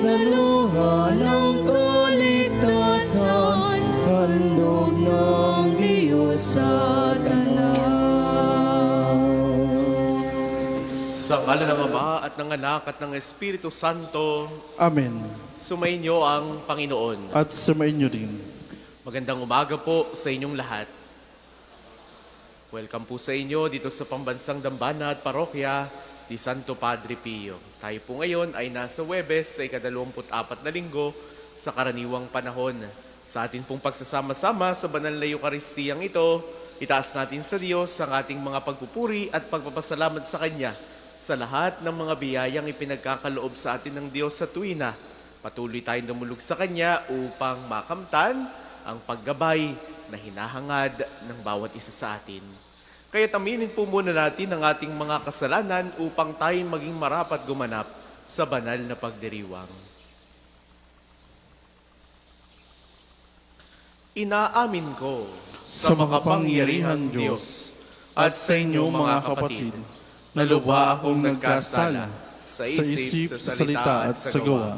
sa luha ng kaligtasan, handog ng Diyos sa tanan. Sa ngala ng Ama at ng Anak at ng Espiritu Santo, Amen. sumainyo ang Panginoon. At sumainyo rin. Magandang umaga po sa inyong lahat. Welcome po sa inyo dito sa Pambansang Dambana at Parokya ni Santo Padre Pio. Tayo po ngayon ay nasa Huwebes sa ika-24 na linggo sa karaniwang panahon. Sa atin pong pagsasama-sama sa banal na Eukaristiyang ito, itaas natin sa Diyos ang ating mga pagpupuri at pagpapasalamat sa Kanya sa lahat ng mga biyayang ipinagkakaloob sa atin ng Diyos sa tuwina. Patuloy tayong dumulog sa Kanya upang makamtan ang paggabay na hinahangad ng bawat isa sa atin. Kaya aminin po muna natin ang ating mga kasalanan upang tayo maging marapat gumanap sa banal na pagdiriwang. Inaamin ko Sa makapangyarihan Diyos at sa inyo mga kapatid, na lubha akong nagkasala sa isip, sa salita at sa gawa,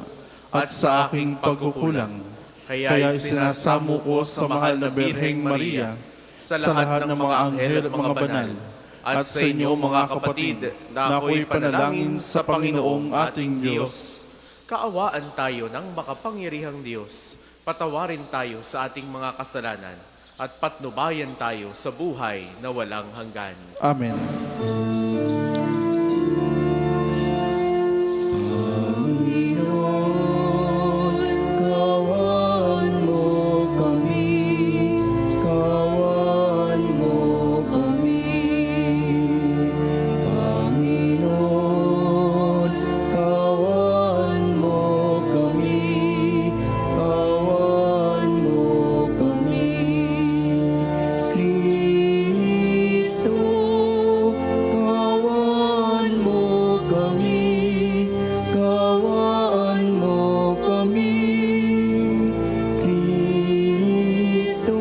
at sa aking pagkukulang. Kaya sinasamo ko sa mahal na Birheng Maria, sa lahat ng mga anghel at mga banal, at sa inyo mga kapatid, na ako'y panalangin sa Panginoong ating Diyos. Kaawaan tayo ng makapangyarihang Diyos. Patawarin tayo sa ating mga kasalanan at patnubayan tayo sa buhay na walang hanggan. Amen. Panginoon, kawan mo kami, kawan mo kami. Panginoon, kawan mo kami, kawan mo kami. Kristo, kawan mo kami, kawan mo kami. Kristo,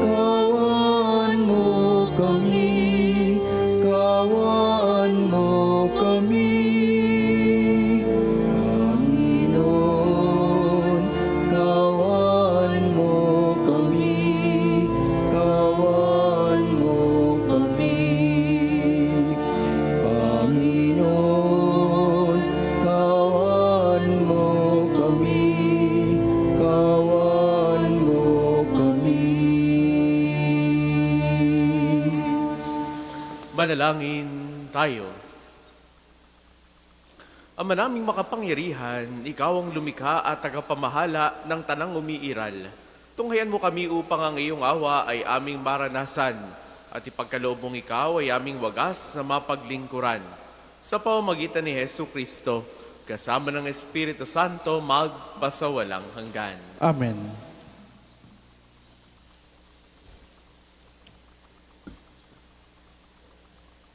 kawan mo kami, kawan mo kami. Panginoon, kawan mo kami, kawan mo kami. Panginoon, kawan mo kami, kawan mo kami. Manalangin tayo. Ama naming makapangyarihan, Ikaw ang lumikha at tagapamahala ng tanang umiiral. Tunghayan mo kami upang ang iyong awa ay aming maranasan at ipagkaloob mong Ikaw ay aming wagas na mapaglingkuran. Sa pamamagitan ni Hesu Kristo, kasama ng Espiritu Santo, magpasawalang hanggan. Amen.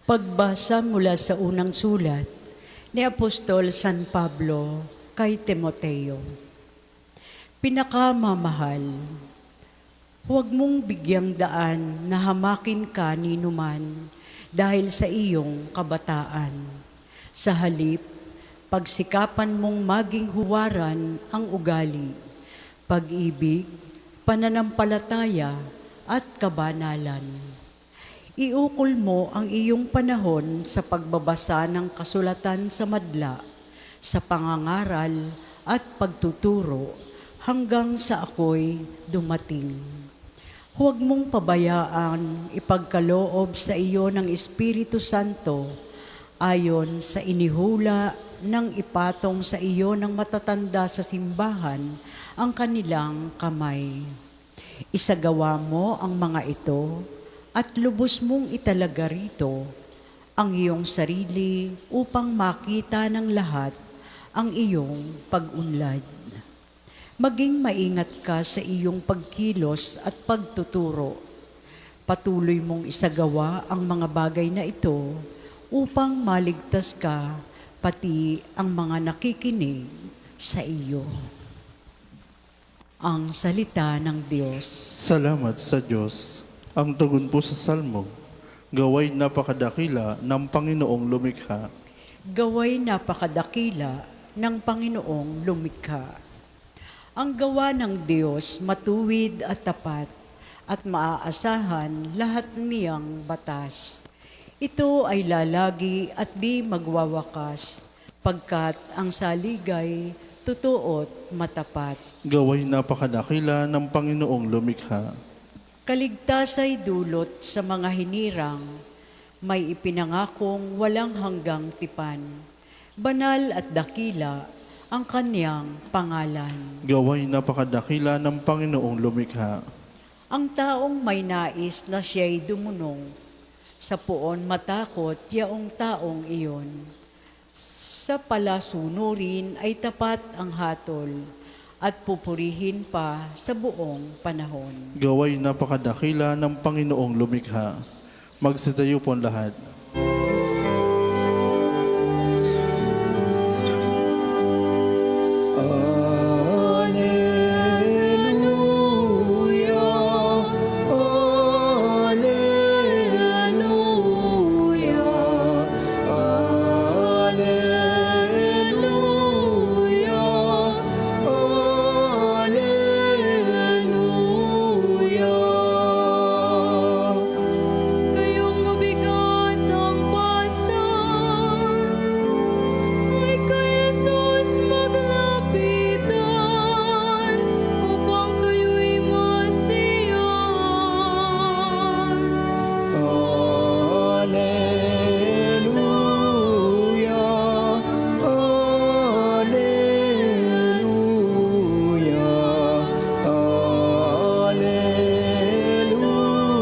Pagbasa mula sa unang sulat ni Apostol San Pablo kay Timoteo. Pinakamamahal, huwag mong bigyang daan na hamakin ka ni numan dahil sa iyong kabataan. Sa halip, pagsikapan mong maging huwaran ang ugali, pag-ibig, pananampalataya at kabanalan. Iukol mo ang iyong panahon sa pagbabasa ng kasulatan sa madla, sa pangangaral at pagtuturo hanggang sa ako'y dumating. Huwag mong pabayaan ipagkaloob sa iyo ng Espiritu Santo ayon sa inihula ng ipatong sa iyo ng matatanda sa simbahan ang kanilang kamay. Isagawa mo ang mga ito at lubos mong italaga rito ang iyong sarili upang makita ng lahat ang iyong pag-unlad. Maging maingat ka sa iyong pagkilos at pagtuturo. Patuloy mong isagawa ang mga bagay na ito upang maligtas ka pati ang mga nakikinig sa iyo. Ang salita ng Diyos. Salamat sa Diyos. Ang tugon po sa Salmo, gaway napakadakila ng Panginoong lumikha. Gaway napakadakila ng Panginoong lumikha. Ang gawa ng Diyos matuwid at tapat at maaasahan lahat niyang batas. Ito ay lalagi at di magwawakas pagkat ang saligay totoo't matapat. Gaway napakadakila ng Panginoong lumikha. Kaligtas ay dulot sa mga hinirang, may ipinangakong walang hanggang tipan. Banal at dakila ang kanyang pangalan. Gaway napakadakila ng Panginoong lumikha. Ang taong may nais na siya'y dumunong, sa puon matakot yaong taong iyon. Sa palasunurin ay tapat ang hatol, at pupurihin pa sa buong panahon. Gaway napakadakila ng Panginoong lumikha. Magsitayo po ang lahat. Alleluia, Alleluia, Alleluia, Alleluia. Kayong mabigat ang basa, ay kay Jesus maglapitan, upang kayo'y masiyahan. Alleluia, Alleluia,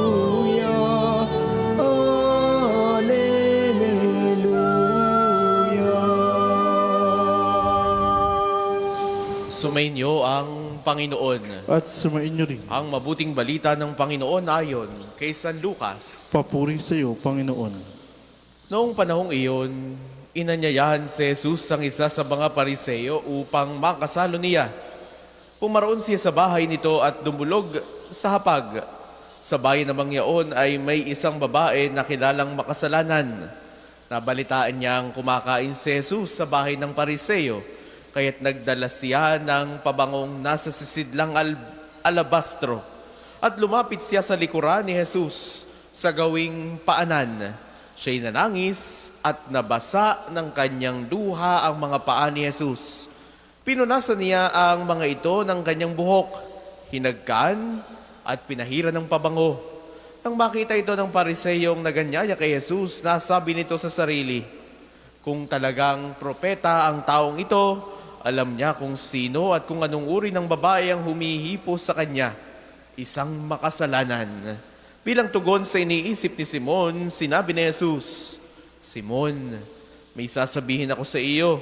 Alleluia, Alleluia. Sumainyo ang Panginoon. At sumainyo rin. Ang mabuting balita ng Panginoon ayon kay San Lucas. Papuri sa iyo, Panginoon. Noong panahong iyon, inanyayahan si Jesus ang isa sa mga Pariseo upang makasalo niya. Pumaroon siya sa bahay nito at dumulog sa hapag. Sa bahay namang yaon ay may isang babae na kilalang makasalanan. Nabalitaan niyang kumakain si Jesus sa bahay ng Pariseo, kaya't nagdala siya ng pabangong nasa sisidlang alabastro. At lumapit siya sa likuran ni Jesus sa gawing paanan. Siya'y nanangis at nabasa ng kanyang luha ang mga paa ni Jesus. Pinunasan niya ang mga ito ng kanyang buhok, hinagkan at pinahiran ng pabango. Nang makita ito ng Pariseyong naganyaya kay Jesus, nasabi nito sa sarili, kung talagang propeta ang taong ito, alam niya kung sino at kung anong uri ng babae ang humihipo sa kanya, isang makasalanan. Bilang tugon sa iniisip ni Simon, sinabi ni Jesus, Simon, may sasabihin ako sa iyo.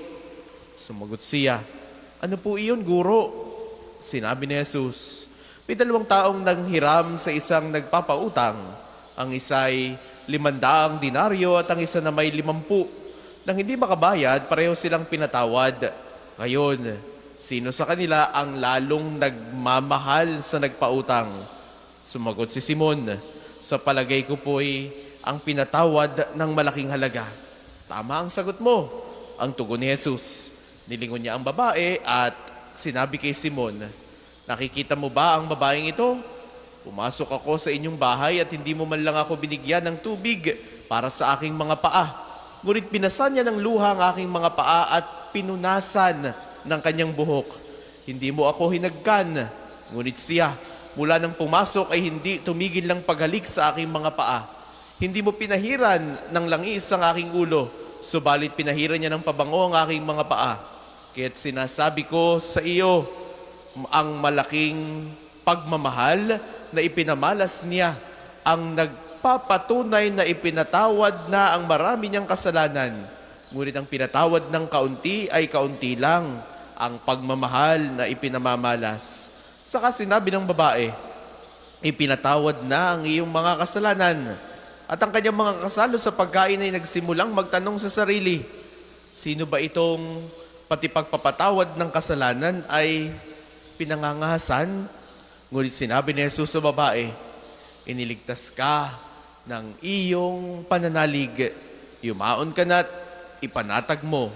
Sumagot siya, ano po iyon, guro? Sinabi ni Jesus, may 2 taong nanghiram sa isang nagpapautang. Ang isa'y 500 denaryo at ang isa na may 50. Nang hindi makabayad, pareho silang pinatawad. Ngayon, sino sa kanila ang lalong nagmamahal sa nagpautang? Sumagot si Simon, sa palagay ko po'y ang pinatawad ng malaking halaga. Tama ang sagot mo, ang tugon ni Jesus. Nilingon niya ang babae at sinabi kay Simon, nakikita mo ba ang babaeng ito? Pumasok ako sa inyong bahay at hindi mo man lang ako binigyan ng tubig para sa aking mga paa. Ngunit binasan niya ng luha ang aking mga paa at pinunasan ng kanyang buhok. Hindi mo ako hinagkan, ngunit siya, mula nang pumasok ay hindi tumigil ng paghalik sa aking mga paa. Hindi mo pinahiran ng langis ang aking ulo, subalit pinahiran niya ng pabango ang aking mga paa. Kaya't sinasabi ko sa iyo, ang malaking pagmamahal na ipinamalas niya ang nagpapatunay na ipinatawad na ang marami niyang kasalanan. Ngunit ang pinatawad ng kaunti ay kaunti lang ang pagmamahal na ipinamamalas. Saka sinabi ng babae, ipinatawad na ang iyong mga kasalanan. At ang kanyang mga kasalo sa pagkain ay nagsimulang magtanong sa sarili, sino ba itong pati pagpapatawad ng kasalanan ay pinangangahasan? Ngunit sinabi ni Jesus sa babae, iniligtas ka ng iyong pananalig. Yumaon ka na't ipanatag mo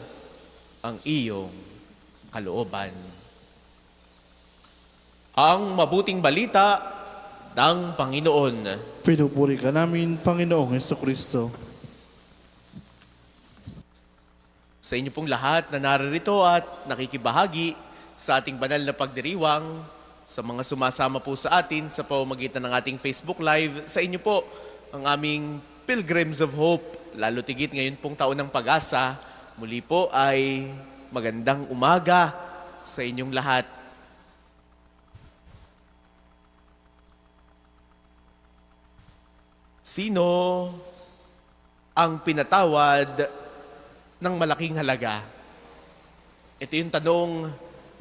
ang iyong kalooban. Ang mabuting balita ng Panginoon. Pinupuri ka namin, Panginoong Hesukristo. Sa inyo pong lahat na naririto at nakikibahagi sa ating banal na pagdiriwang, sa mga sumasama po sa atin sa pamamagitan ng ating Facebook Live, sa inyo po ang aming Pilgrims of Hope, lalo tigit ngayon pong taon ng pag-asa, muli po ay magandang umaga sa inyong lahat. Sino ang pinatawad ng malaking halaga? Ito yung tanong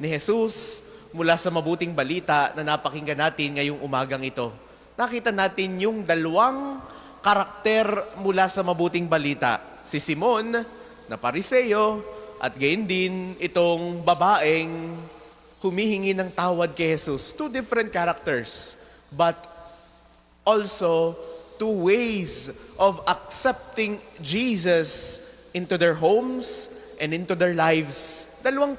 ni Jesus mula sa mabuting balita na napakinggan natin ngayong umagang ito. Nakita natin yung dalawang karakter mula sa mabuting balita. Si Simon na Pariseo at gayon din itong babaeng humihingi ng tawad kay Jesus. Two different characters, but also two ways of accepting Jesus into their homes and into their lives. Dalawang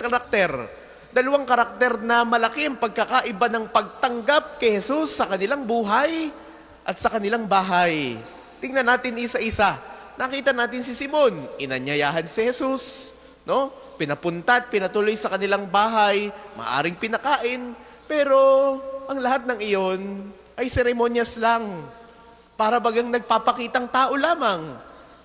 karakter na malaki ang pagkakaiba ng pagtanggap kay Jesus sa kanilang buhay at sa kanilang bahay. Tingnan natin isa-isa. Nakita natin si Simon, inanyayahan si Jesus, no? Pinapunta at pinatuloy sa kanilang bahay, maaring pinakain, pero ang lahat ng iyon ay seremonyas lang. Para bagang nagpapakitang tao lamang.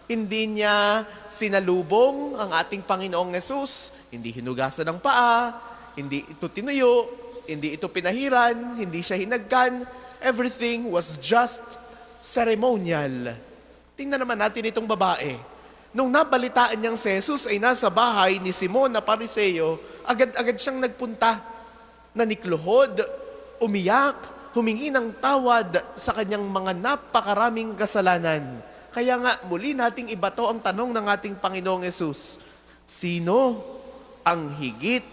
Hindi niya sinalubong ang ating Panginoong Yesus, hindi hinugasan ng paa, hindi ito tinuyo, hindi ito pinahiran, hindi siya hinagkan. Everything was just ceremonial. Tingnan naman natin itong babae. Nung nabalitaan niyang si Jesus ay nasa bahay ni Simon na Pariseo, agad-agad siyang nagpunta, nanikluhod, umiyak, humingi ng tawad sa kanyang mga napakaraming kasalanan. Kaya nga, muli nating ibato ang tanong ng ating Panginoong Yesus. Sino ang higit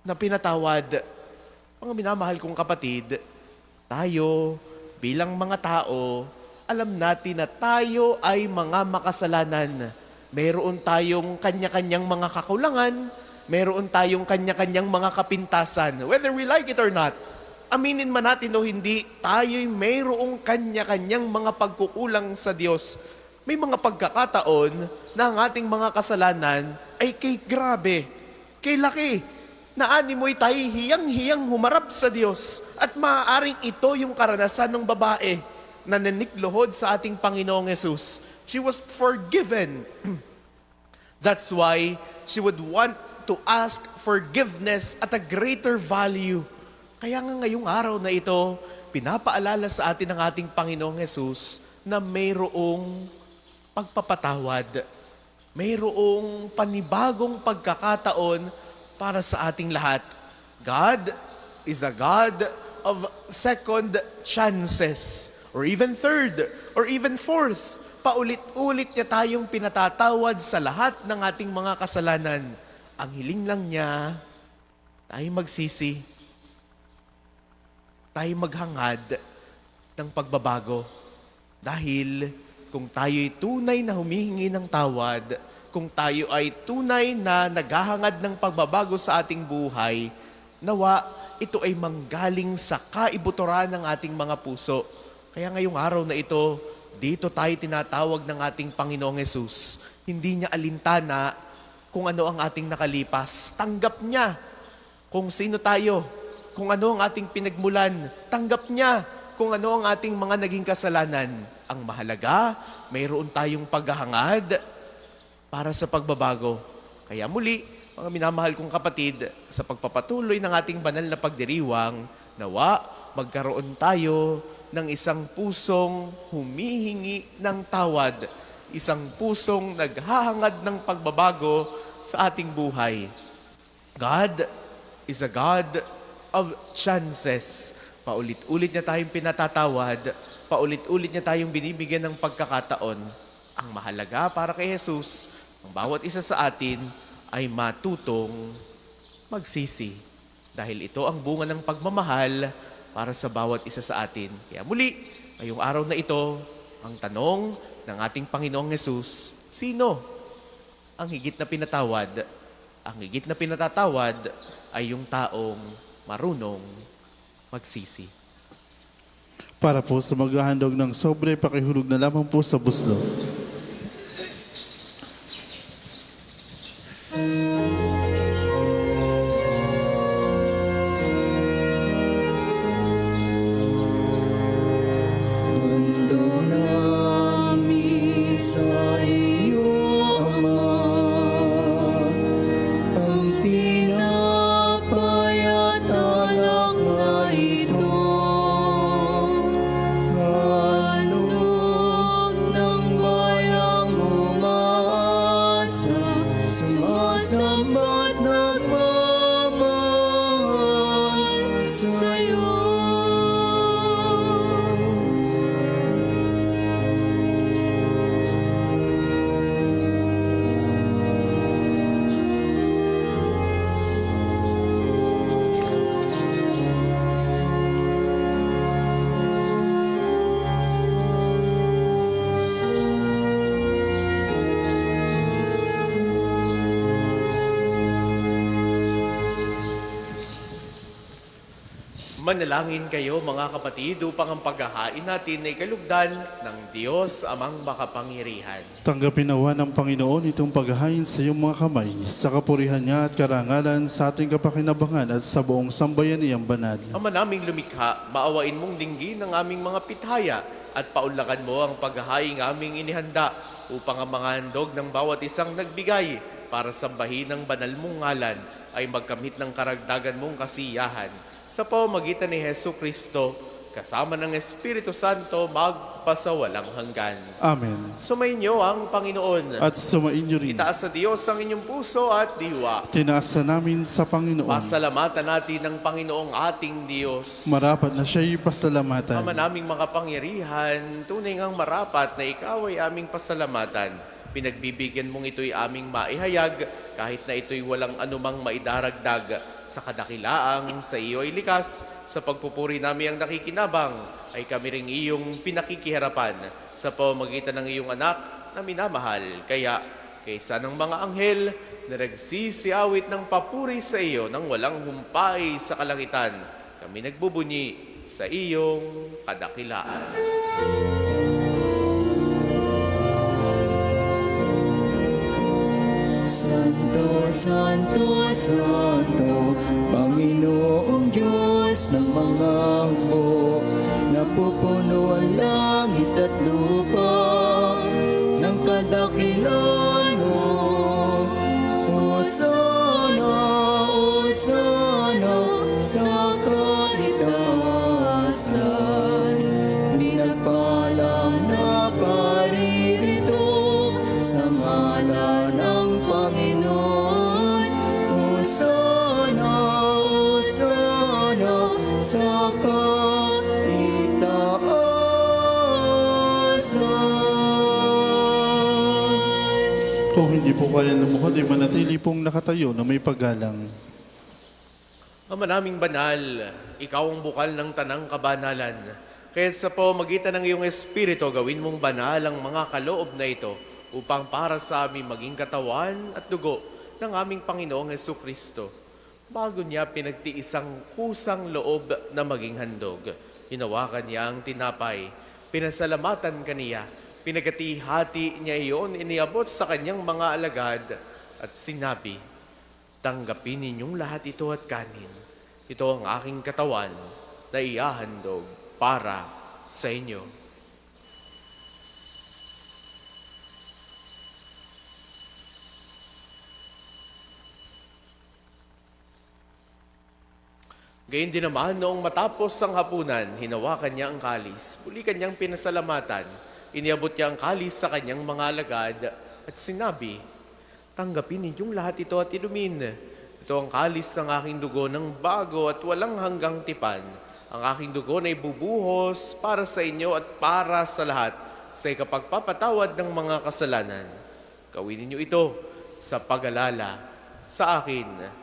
na pinatawad? Mga minamahal kong kapatid, tayo bilang mga tao, alam natin na tayo ay mga makasalanan. Meron tayong kanya-kanyang mga kakulangan, meron tayong kanya-kanyang mga kapintasan, whether we like it or not. Aminin man natin o hindi, tayo'y mayroong kanya-kanyang mga pagkukulang sa Diyos. May mga pagkakataon na ang ating mga kasalanan ay kay grabe, kay laki, na animoy tayo hiyang-hiyang humarap sa Diyos. At maaaring ito yung karanasan ng babae na nanikluhod sa ating Panginoong Yesus. She was forgiven. That's why she would want to ask forgiveness at a greater value. Kaya nga ngayong araw na ito, pinapaalala sa atin ng ating Panginoong Yesus na mayroong pagpapatawad, mayroong panibagong pagkakataon para sa ating lahat. God is a God of second chances, or even third, or even fourth. Paulit-ulit niya tayong pinatatawad sa lahat ng ating mga kasalanan. Ang hiling lang niya, tayo magsisi, tayo maghangad ng pagbabago. Dahil kung tayo'y tunay na humihingi ng tawad, kung tayo ay tunay na naghahangad ng pagbabago sa ating buhay, nawa ito ay manggaling sa kaibuturan ng ating mga puso. Kaya ngayong araw na ito, dito tayo tinatawag ng ating Panginoong Yesus. Hindi niya alintana kung ano ang ating nakalipas. Tanggap niya kung sino tayo, kung ano ang ating pinagmulan. Tanggap niya kung ano ang ating mga naging kasalanan. Ang mahalaga, mayroon tayong paghahangad para sa pagbabago. Kaya muli, mga minamahal kong kapatid, sa pagpapatuloy ng ating banal na pagdiriwang, nawa magkaroon tayo ng isang pusong humihingi ng tawad, isang pusong naghahangad ng pagbabago sa ating buhay. God is a God of chances. Paulit-ulit niya tayong pinatatawad, paulit-ulit niya tayong binibigyan ng pagkakataon. Ang mahalaga para kay Jesus, ang bawat isa sa atin ay matutong magsisi. Dahil ito ang bunga ng pagmamahal para sa bawat isa sa atin. Kaya muli, ngayong araw na ito, ang tanong ng ating Panginoong Jesus, sino ang higit na pinatawad? Ang higit na pinatatawad ay yung taong marunong magsisi. Para po sa maghahandog ng sobre, pakihulog na lamang po sa buslo. Handog namin sa iyo, Ama, ang tinapay at alak na ito. Handog ng bayang umaasa, sumasamba't nagmamahal sa'yo. Manalangin kayo mga kapatid upang ang paghahain natin ay kalugdan ng Diyos amang makapangyarihan. Tanggapin nawa ng Panginoon itong paghahain sa iyong mga kamay, sa kapurihan niya at karangalan sa ating kapakinabangan at sa buong sambayan niyang banal. Ama naming lumikha, maawain mong dinggin ang aming mga pithaya at paunlakan mo ang paghahaing aming inihanda upang ang mga handog ng bawat isang nagbigay para sambahin ang banal mong ngalan ay magkamit ng karagdagan mong kasiyahan. Sa pamamagitan ni Hesu Kristo, kasama ng Espiritu Santo, magpasawalang hanggan. Amen. Sumainyo ang Panginoon. At sumainyo rin. Itaas sa Diyos ang inyong puso at diwa. Tinaasa namin sa Panginoon. Pasalamatan natin ang Panginoong ating Diyos. Marapat na siya'y pasalamatan. Ama naming makapangyarihan, tunay ngang marapat na ikaw ay aming pasalamatan. Pinagbibigyan mong ito'y aming maihayag kahit na ito'y walang anumang maidaragdag. Sa kadakilaang sa iyo ay likas, sa pagpupuri namin ang nakikinabang, ay kami ring iyong pinakikiharapan sa pamamagitan ng iyong anak na minamahal. Kaya, kaysa ng mga anghel na nagsisiawit ng papuri sa iyo nang walang humpay sa kalangitan, kami nagbubunyi sa iyong kadakilaan. Santo, Santo, Santo, Panginoong Diyos ng mga hukbo, napupuno ang langit at lupa ng kadakilan mo. Hosana, Hosana, sa kaitaasan, pinagpalang na paririto sa ngalan ng Panginoon. Hosana, Hosana, sa kaitaasan. Kung hindi po kaya lumuhod, ay manatili pong nakatayo na may paggalang. Ama naming banal, ikaw ang bukal ng tanang kabanalan. Kaya't sa pamamagitan ng iyong Espiritu, gawin mong banal ang mga kaloob na ito upang para sa amin maging katawan at dugo ng aming Panginoong Hesu Kristo. Bago niya pinagtiis ang kusang loob na maging handog, hinawakan niya ang tinapay, pinasalamatan kaniya, pinagati-hati niya iyon, iniabot sa kanyang mga alagad at sinabi, "Tanggapin ninyong lahat ito at kanin. Ito ang aking katawan na ihahandog para sa inyo." Gayun din naman, noong matapos ang hapunan, hinawakan niya ang kalis, muli kanyang pinasalamatan, iniabot niya ang kalis sa kanyang mga alagad at sinabi, "Tanggapin ninyong lahat ito at inumin. Ito ang kalis ng aking dugo ng bago at walang hanggang tipan. Ang aking dugo na ibubuhos para sa inyo at para sa lahat sa ikapagpapatawad ng mga kasalanan. Gawin ninyo ito sa pag-alala sa akin."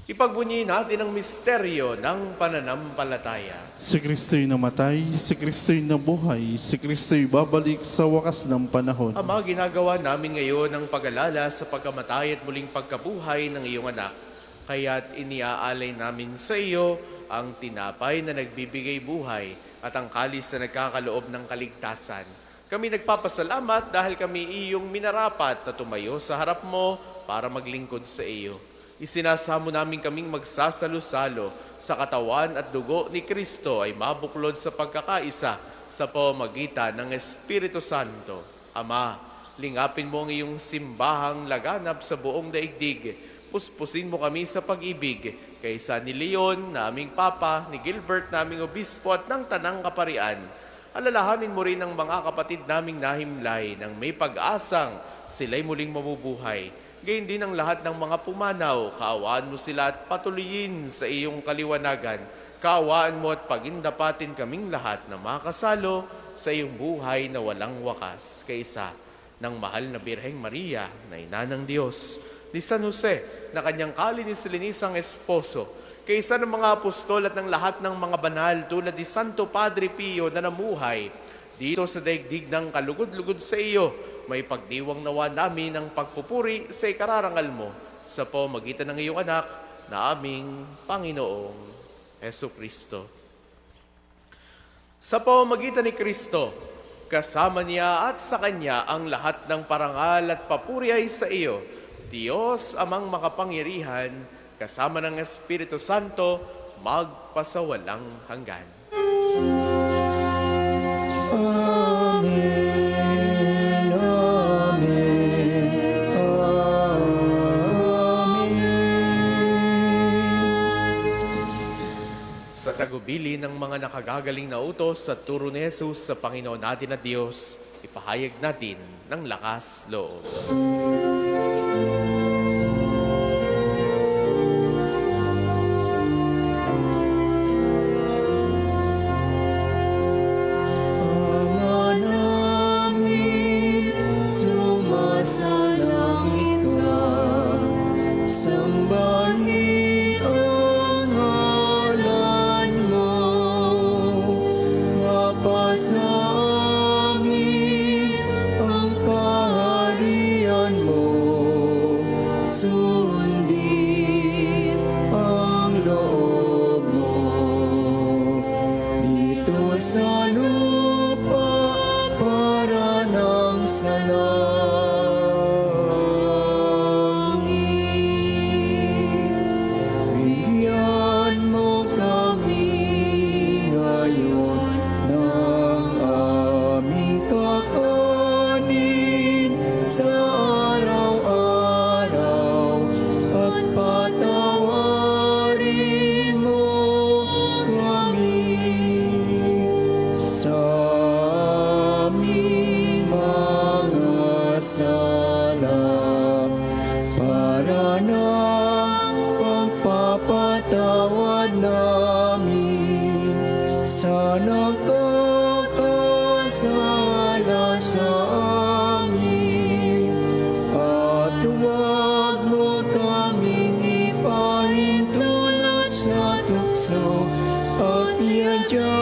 Ipagbunyi natin ang misteryo ng pananampalataya. Si Kristo'y namatay, si Kristo'y nabuhay, si Kristo'y babalik sa wakas ng panahon. Ama, ginagawa namin ngayon ang pag-alala sa pagkamatay at muling pagkabuhay ng iyong anak. Kaya't iniaalay namin sa iyo ang tinapay na nagbibigay buhay at ang kalis na nagkakaloob ng kaligtasan. Kami nagpapasalamat dahil kami iyong minarapat na tumayo sa harap mo para maglingkod sa iyo. Isinasamo namin kaming magsasalo-salo sa katawan at dugo ni Kristo ay mabuklod sa pagkakaisa sa pamamagitan ng Espiritu Santo. Ama, lingapin mo ang iyong simbahang laganap sa buong daigdig. Puspusin mo kami sa pag-ibig kaysa ni Leon, na aming Papa, ni Gilbert, na aming Obispo at ng Tanang Kaparian. Alalahanin mo rin ang mga kapatid naming nahimlay nang may pag-asang sila'y muling mabubuhay. Gayon din ang lahat ng mga pumanaw, kaawaan mo sila at patuloyin sa iyong kaliwanagan. Kaawaan mo at pagindapatin kaming lahat na makasalo sa iyong buhay na walang wakas. Kaysa ng mahal na Birheng Maria, na ina ng Diyos, ni San Jose, na kanyang kalinis-linisang esposo, kaysa ng mga apostol at ng lahat ng mga banal tulad ni Santo Padre Pio na namuhay dito sa daigdig ng kalugod-lugod sa iyo, may pagdiwang nawa namin ang pagpupuri sa ikararangal mo sa pamamagitan ng iyong anak na aming Panginoong Hesu Kristo. Sa pamamagitan ni Kristo, kasama niya at sa Kanya ang lahat ng parangal at papuri ay sa iyo, Diyos amang makapangyarihan, kasama ng Espiritu Santo, magpasawalang hanggan. Amen, amen, amen. Sa tagubili ng mga nakagagaling na utos sa turo ni Jesus sa Panginoon natin na Diyos, ipahayag natin ng lakas loob. Ama namin, sumasalangit ka, sambahin ang ngalan mo, mapasa amin ang kaharian mo, sundin ang loob mo, dito sa lupa para ng sa langit. Bigyan mo kami ngayon ng aming kakanin sa araw-araw at patawarin mo kami sa aming mga sala para ng pagpapatawad namin sa nagkakasala sa amin, at huwag mo kaming ipahintulot sa tukso, at iadya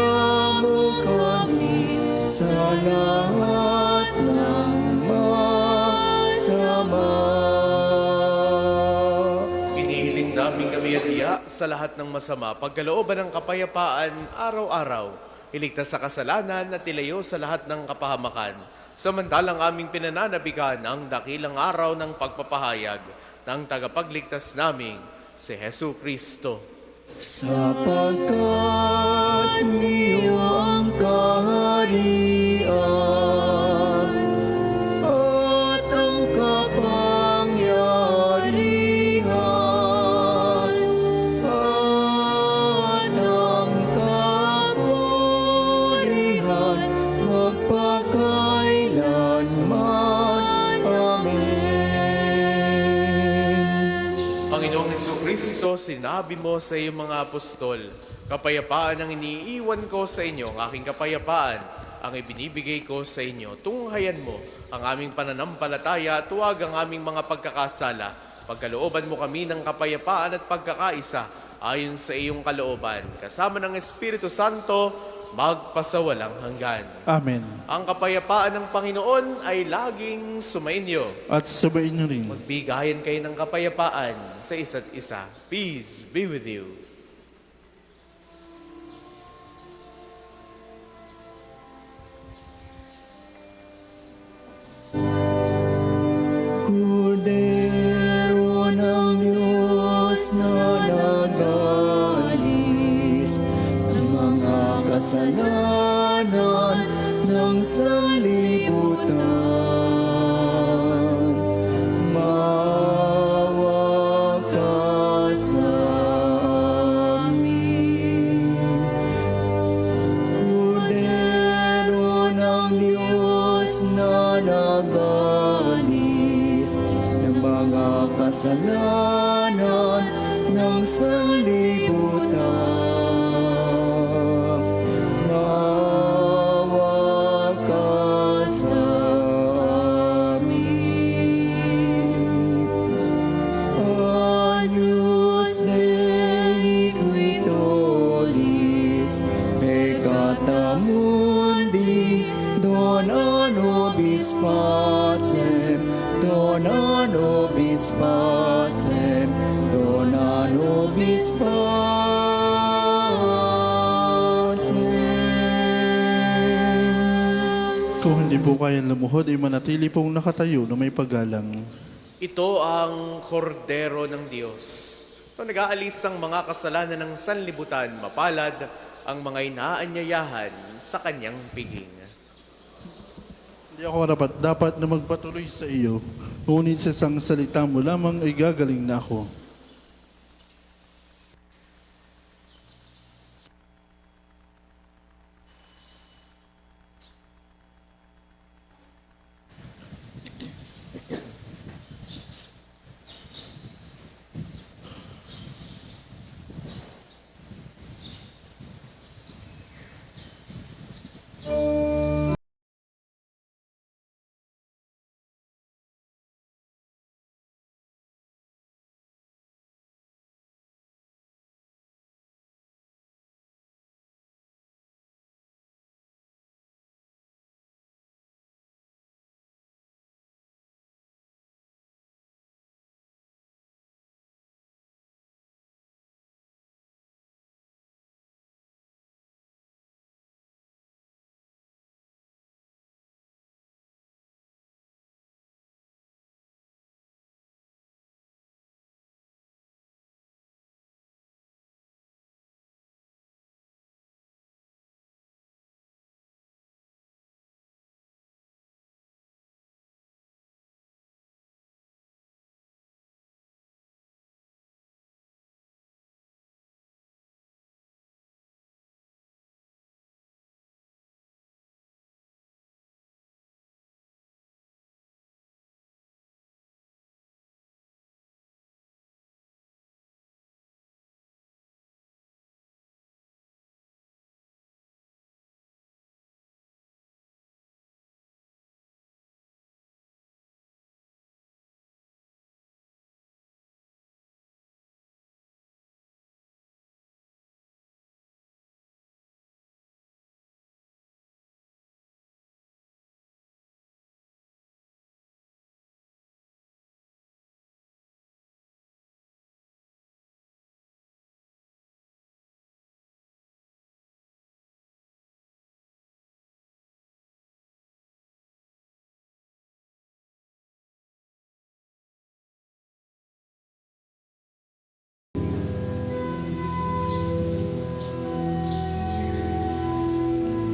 mo kami sa lahat ng masama. Inihiling namin kami at iya sa lahat ng masama, pagkalooban ng kapayapaan araw-araw, iligtas sa kasalanan at ilayo sa lahat ng kapahamakan. Samantalang aming pinananabigan ang dakilang araw ng pagpapahayag ng tagapagligtas naming si Hesu Kristo. Sapagkat niyo ang kaharian at ang kapangyarihan at ang kapurihan magpakailanman. Amen. Panginoong Jesucristo, sinabi mo sa iyong mga apostol, kapayapaan ang iniiwan ko sa inyo, ang aking kapayapaan ang ibinibigay ko sa inyo. Tunghayan mo ang aming pananampalataya at huwag ang aming mga pagkakasala Pagkalooban mo kami ng kapayapaan at pagkakaisa ayon sa iyong kalooban, kasama ng Espiritu Santo, magpasawalang hanggan. Amen. Ang kapayapaan ng Panginoon ay laging sumainyo. At sabayin niyo rin. Magbigayan kayo ng kapayapaan sa isa't isa. Peace be with you. Kordero ng Diyos na nagalis ng mga kasalanan ng sanlibutan. Maawa ka sa amin. Kordero ng Diyos na nagalis ng mga kasalanan ng sanlibutan. Maawa ka sa amin. Agnus Dei qui tollis peccata mundi, dona nobis pacem, dona nobis pacem, dona nobis pacem. Kung hindi po kayang lumuhod, ay manatili pong nakatayo na may paggalang. Ito ang kordero ng Diyos. Ito nag-aalis ang mga kasalanan ng sanlibutan, mapalad ang mga inaanyayahan sa kanyang piging. Hindi ako dapat na magpatuloy sa iyo, ngunit sa isang salita mo lamang ay gagaling na ako.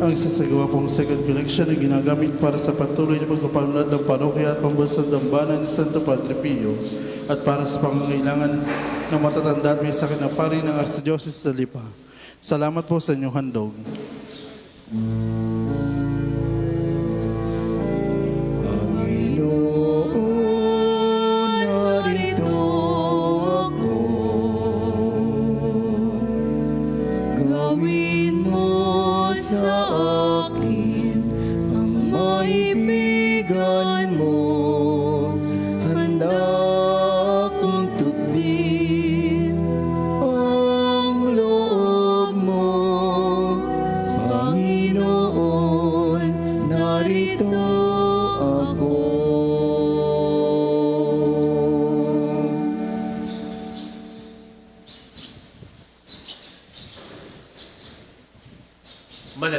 Ang sasagawa pong second collection ay ginagamit para sa patuloy na pagpapaunlad ng parokya at pambansang dambana ni Santo Padre Pio at para sa pangangailangan ng matatanda at may sakit na pari ng Archdiocese de Lipa. Salamat po sa inyong handog. Panginoon, narito ako. Gawin mo sa akin ang maibigan mo. Handa ako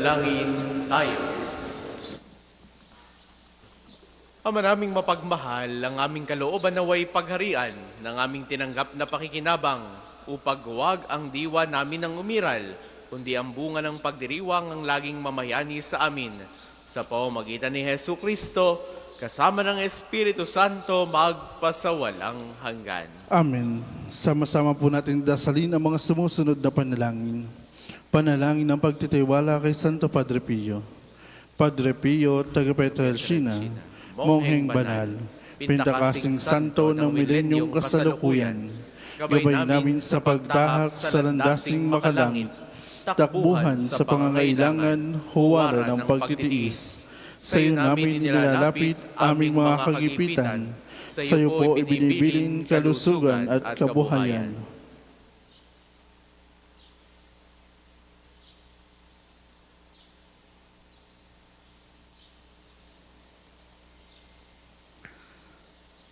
Manalangin tayo. Ama naming mapagmahal, ang aming kalooban naway pagharian ng aming tinanggap na pakikinabang upag huwag ang diwa namin ang umiral, kundi ang bunga ng pagdiriwang ang laging mamayani sa amin. Sa pamamagitan ni Hesu Kristo, kasama ng Espiritu Santo, magpasawalang hanggan. Amen. Sama-sama po natin dasalin ang mga sumusunod na panalangin. Panalangin ng pagtitiwala kay Santo Padre Pio. Padre Pio, taga Petrelcina, Mongheng Banal, Pintakasing Santo ng Milenyong Kasalukuyan, gabay namin sa pagtahak sa landasing makalangit, takbuhan sa pangangailangan, huwaran ng pagtitiis. Sa iyo namin nilalapit aming mga kagipitan, sa iyo po ibinibilin kalusugan at kabuhayan.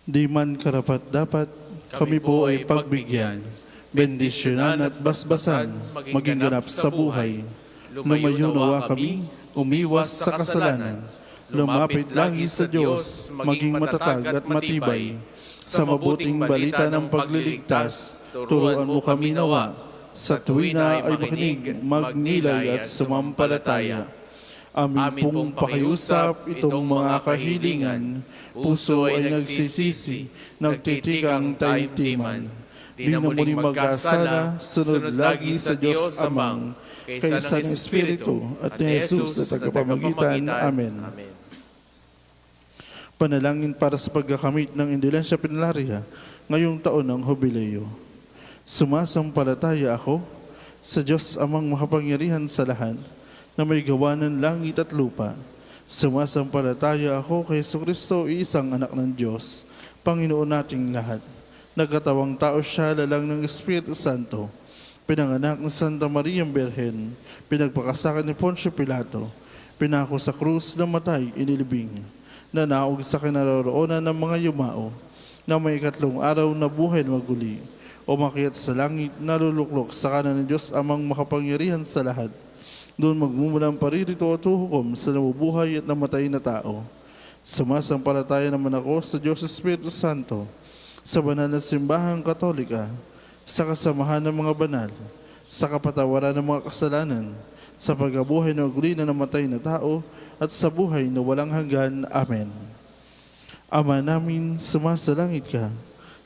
Di man karapat-dapat, kami po ay pagbigyan, bendisyonan at basbasan, maging ganap sa buhay. Lumayo nawa kami, umiwas sa kasalanan, lumapit lagi sa Diyos, maging matatag at matibay. Sa mabuting balita ng pagliligtas, turuan mo kami nawa, sa tuwina ay makinig, magnilay at sumampalataya. Amin pong pakiusap itong mga kahilingan, puso ay nagsisisi, nagtitikang taimtiman. Di na muling mag-asala, sunod lagi sa Diyos Amang, kaysa ng Espiritu at ni Jesus sa tagapamagitan. Amen. Panalangin para sa pagkakamit ng Indulensya Pinalaria ngayong taon ng Jubileo. Sumasampalataya ako sa Diyos Amang makapangyarihan sa lahat, na may gawa ng langit at lupa. Sumasampalataya ako kay Jesucristo, isang anak ng Diyos, Panginoon nating lahat. Nagkatawang tao siya, lalang ng Espiritu Santo, pinanganak ng Santa Maria Birhen, pinagpakasakan ni Poncio Pilato, pinako sa krus, namatay, inilibing, nanaog sa kinaroroonan ng mga yumao, na may 3 araw na buhay na maguli, umakyat sa langit, naluluklok sa kanan ng Diyos Amang makapangyarihan sa lahat. Doon magmumulang paririto at huhukom sa nabubuhay at namatay na tao. Sumasampalataya naman ako sa Diyos Espiritu Santo, sa banal na simbahang katolika, sa kasamahan ng mga banal, sa kapatawaran ng mga kasalanan, sa pagkabuhay na maguli na namatay na tao, at sa buhay na walang hanggan. Amen. Ama namin, sumasalangit ka,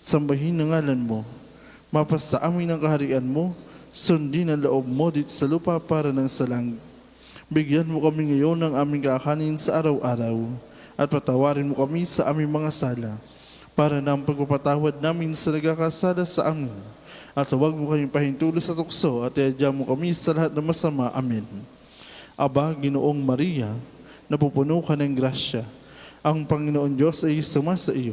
sambahin ang ngalan mo, mapasa amin ang kaharian mo, sundin ang loob mo dito sa lupa para ng salang. Bigyan mo kami ngayon ng aming kakanin sa araw-araw at patawarin mo kami sa aming mga sala para ng pagpapatawad namin sa nagkakasala sa amin. At huwag mo kaming pahintulo sa tukso at iadya mo kami sa lahat ng masama. Amen. Aba, Ginoong Maria, napupuno ka ng grasya. Ang Panginoon Diyos ay sumasa iyo.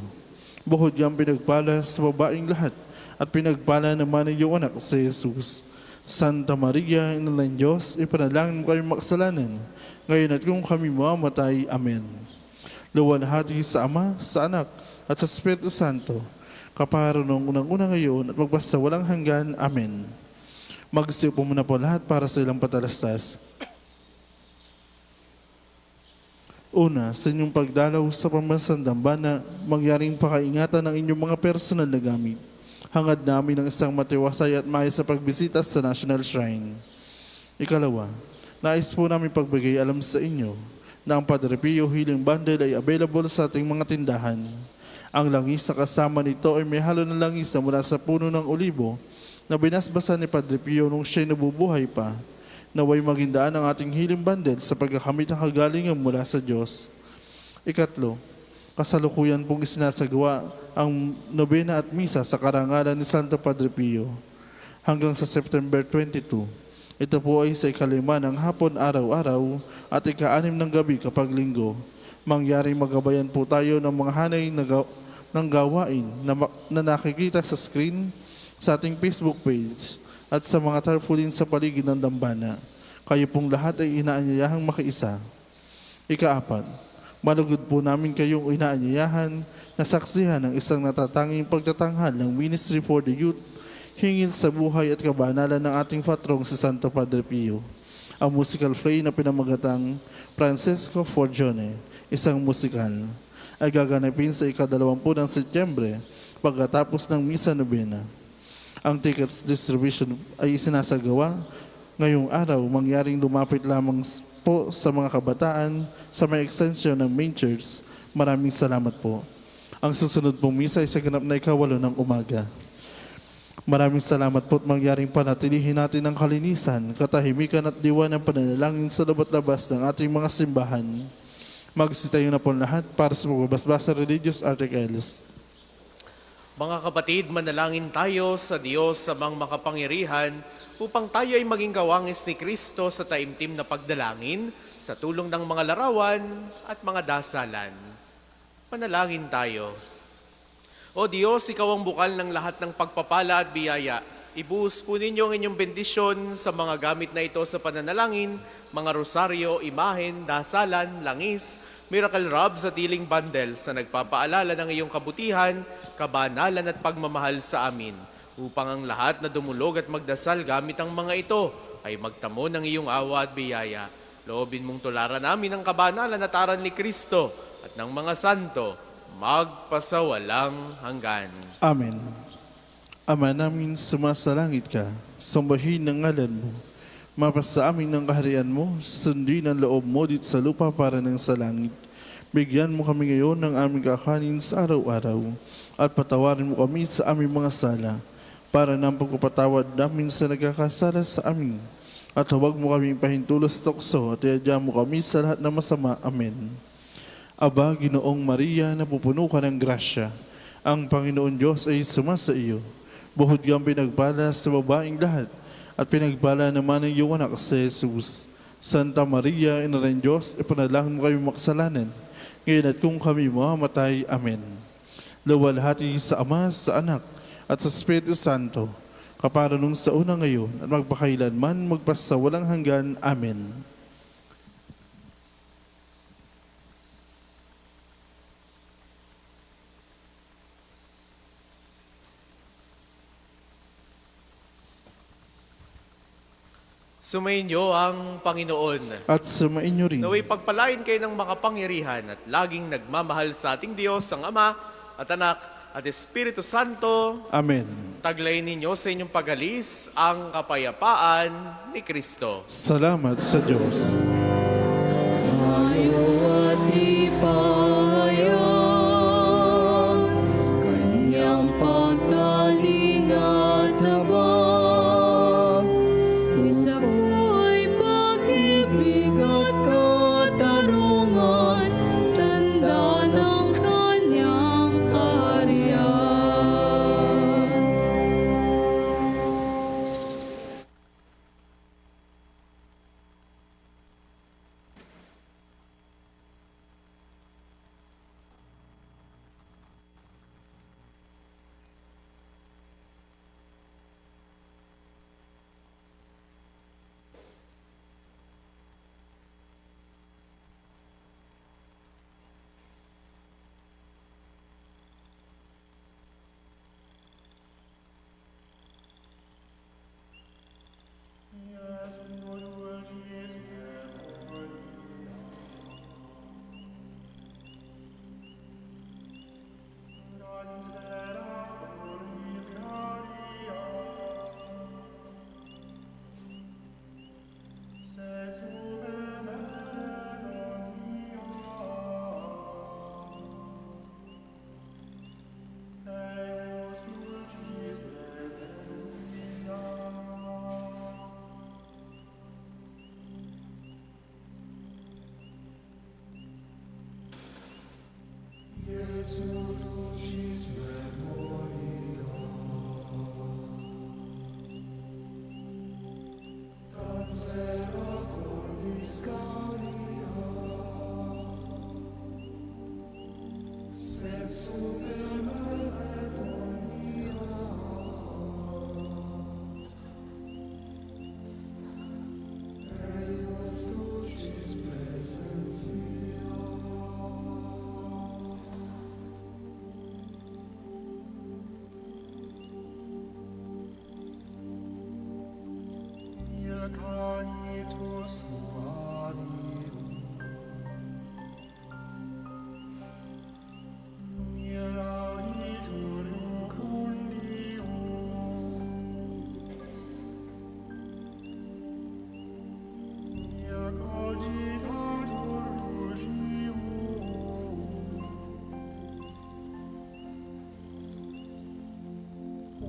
Bukod niyang pinagpala sa babaeng lahat, at pinagpala naman ng iyong anak si Jesus. Santa Maria, Ina ng Diyos, ipanalangin mo kami makasalanan, ngayon at kung kami mamatay. Amen. Luwalhati sa Ama, sa Anak, at sa Espiritu Santo, kaparo nung unang-una ngayon at magbasa walang hanggan. Amen. Magsiupo muna po lahat para sa ilang patalastas. Una, sa inyong pagdalaw sa pambansang dambana, mangyaring pakaingatan ng inyong mga personal na gamit. Hangad namin ng isang matiwasay at maayos sa pagbisita sa National Shrine. Ikalawa, nais po namin pagbigay alam sa inyo na ang Padre Pio Healing Bundle ay available sa ating mga tindahan. Ang langis na kasama nito ay may halo ng langis na mula sa puno ng olibo na binasbasan ni Padre Pio nung siya'y nabubuhay pa. Naway magindaan ang ating healing bundle sa pagkakamit ng kagalingan mula sa Diyos. Ikatlo, kasalukuyan pong isinasagawa ang nobena at misa sa karangalan ni Santo Padre Pio hanggang sa September 22. Ito po ay sa 5 ng hapon araw-araw at 6 ng gabi kapag linggo. Mangyaring magabayan po tayo ng mga hanay ng gawain na nakikita sa screen, sa ating Facebook page at sa mga tarpaulin sa paligid ng dambana. Kayo pong lahat ay inaanyayahang makiisa. Ika-4, malugod po namin kayong inaanyayahan na saksihan ng isang natatanging pagtatanghal ng Ministry for the Youth hingil sa buhay at kabanalan ng ating patrong si Santo Padre Pio. ang musical play na pinamagatang Francesco Forgione, isang musikal, ay gaganapin sa ika-20 ng Setyembre pagkatapos ng Misa Novena. Ang tickets distribution ay isinasagawa ngayong araw, mangyaring lumapit lamang po sa mga kabataan sa may extension ng main church. Maraming salamat po. Ang susunod pong misa ay sa ganap na ika-8 ng umaga. Maraming salamat po at mangyaring panatilihin natin ang kalinisan, katahimikan at diwa ng pananalangin sa labat-labas ng ating mga simbahan. Magsitayo na po lahat para sa pagbabasbas sa religious articles. Mga kapatid, manalangin tayo sa Diyos sa mga makapangyarihan upang tayo ay maging kawangis ni Kristo sa taimtim na pagdalangin sa tulong ng mga larawan at mga dasalan. Manalangin tayo. O Diyos, Ikaw ang bukal ng lahat ng pagpapala at biyaya. Ibuhos po ninyo ang inyong bendisyon sa mga gamit na ito sa pananalangin, mga rosaryo, imahen, dasalan, langis, miracle robs at healing bundles na nagpapaalala ng iyong kabutihan, kabanalan at pagmamahal sa amin, upang ang lahat na dumulog at magdasal gamit ang mga ito ay magtamo ng iyong awa at biyaya. Loobin mong tularan namin ang kabanalan at aral ni Kristo at ng mga santo, magpasawalang hanggan. Amen. Ama namin, sumasalangit ka, sambahin ang ngalan mo. Mapasa amin ng kaharian mo, sundin ang loob mo dito sa lupa para ng sa langit. Bigyan mo kami ngayon ng aming kakanin sa araw-araw at patawarin mo kami sa aming mga sala para ng pagpapatawad namin sa nagkakasala sa amin. At huwag mo kaming pahintulos sa tukso at iadya mo kami sa lahat ng masama. Amen. Aba, Ginoong Maria, napupuno ka ng grasya. Ang Panginoon Diyos ay sumasa iyo. Buhod kang pinagpala sa babaeng lahat, at pinagpala naman ang iyong anak sa Jesus. Santa Maria, Ina ng Diyos, ipanalangin mo kami makasalanan, ngayon at kung kami mamamatay. Amen. Luwalhati sa Ama, sa Anak, at sa Espiritu Santo, kapara nung sa una ngayon, at magpakailanman, magpasawalang hanggan. Amen. Sumainyo ang Panginoon. At sumainyo rin. Naway pagpalain kayo ng makapangyarihan at laging nagmamahal sa ating Diyos, ang Ama at Anak at Espiritu Santo. Amen. Taglayin ninyo sa inyong pagalis ang kapayapaan ni Kristo. Salamat sa Diyos. Tayo at ipahayag kanyang paggaling at habag. Isa buhay pag-ibig at katarungan, tanda ng kanyang kaharian.